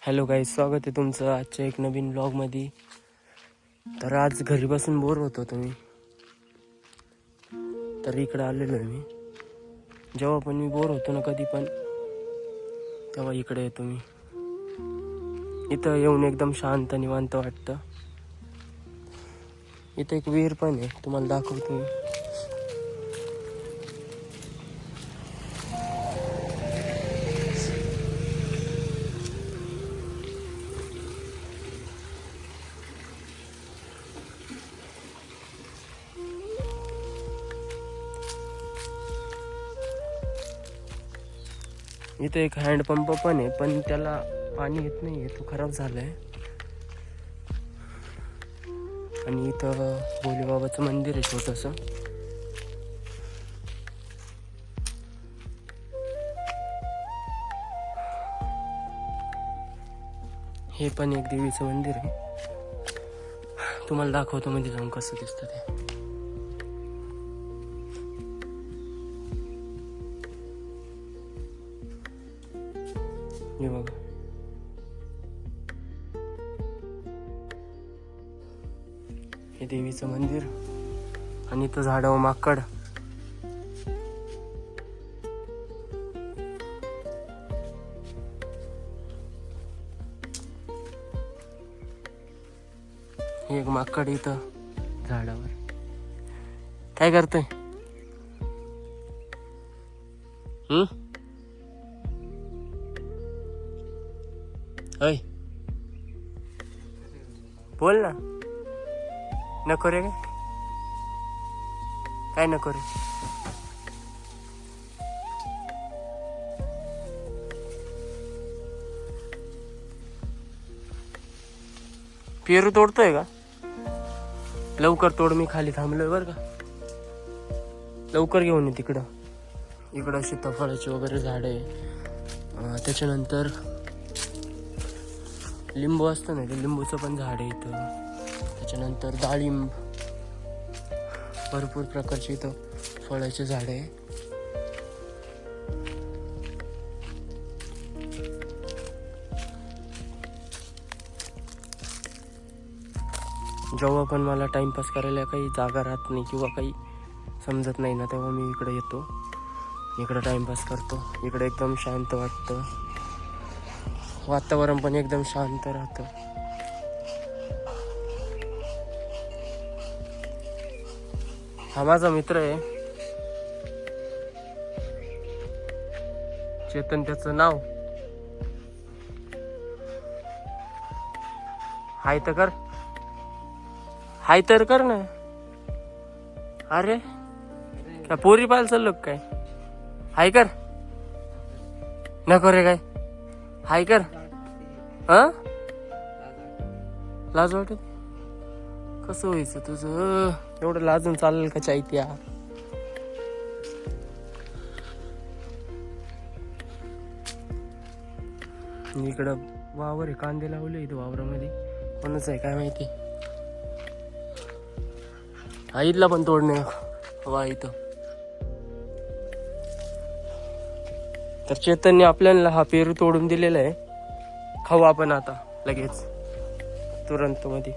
Hello guys, स्वागत आहे तुमचं आजच्या एक नवीन ब्लॉगमध्ये. तर आज घरी बसून बोर होतो तुम्ही, तर इकडं आलेलो आहे मी. जेव्हा पण मी बोर होतो ना कधी पण, तेव्हा इकडे येतो मी. इथं येऊन एकदम शांत निवांत वाटतं. इथं एक विहीर पण आहे, तुम्हाला दाखवतो मी. इथं एक हँडपंप पण आहे, पण त्याला पाणी येत नाही आहे, तो खराब झाला आहे. आणि इथं भोलेबाबाचं मंदिर आहे छोटंसं. हे पण एक देवीचं मंदिर आहे, तुम्हाला दाखवतो मध्ये जाऊन कसं दिसतं ते. हे बघा, हे देवीचं मंदिर. आणि इथं झाडावर माकड. हे एक माकड इथं झाडावर काय करतोय? ऐ बोल ना. नको रे, काय नको रे? पेरू तोडतोय का? लवकर तोड, मी खाली थांबलोय बरं का. लवकर घेऊन ये तिकडं. इकडं सीताफळाची वगैरे झाडं आहे. त्याच्यानंतर लिंबू असतं ना, ते लिंबूचं पण झाड आहे इथं. त्याच्यानंतर डाळिंब, भरपूर प्रकारचे इथं फळाचे झाड आहे. जेव्हा पण मला टाइमपास करायला काही जागा राहत नाही किंवा काही समजत नाही ना, तेव्हा मी इकडे येतो, इकडे टाइमपास करतो. इकडे एकदम शांत वाटतं, वातावरण पण एकदम शांत राहतं. हा माझा मित्र आहे चेतन, त्याचं नाव. हाय तर कर, हाय तर कर ना. अरे काय पोरी पाहायला चाललो काय? हाय कर. नको रे, काय हाय कर. लाज वाटत? कसं व्हायचं तुझं? एवढं लाजून चालेल का चायत्या? इकडं वावर आहे, कांदे लावले इथं वावरामध्ये. कोणाच आहे काय माहिती. आईला पण तोडणे वा इथं. तर चेतनने आपल्याला हा पेरू तोडून दिलेला आहे, खाऊ आपण आता लगेच तुरंत मध्ये.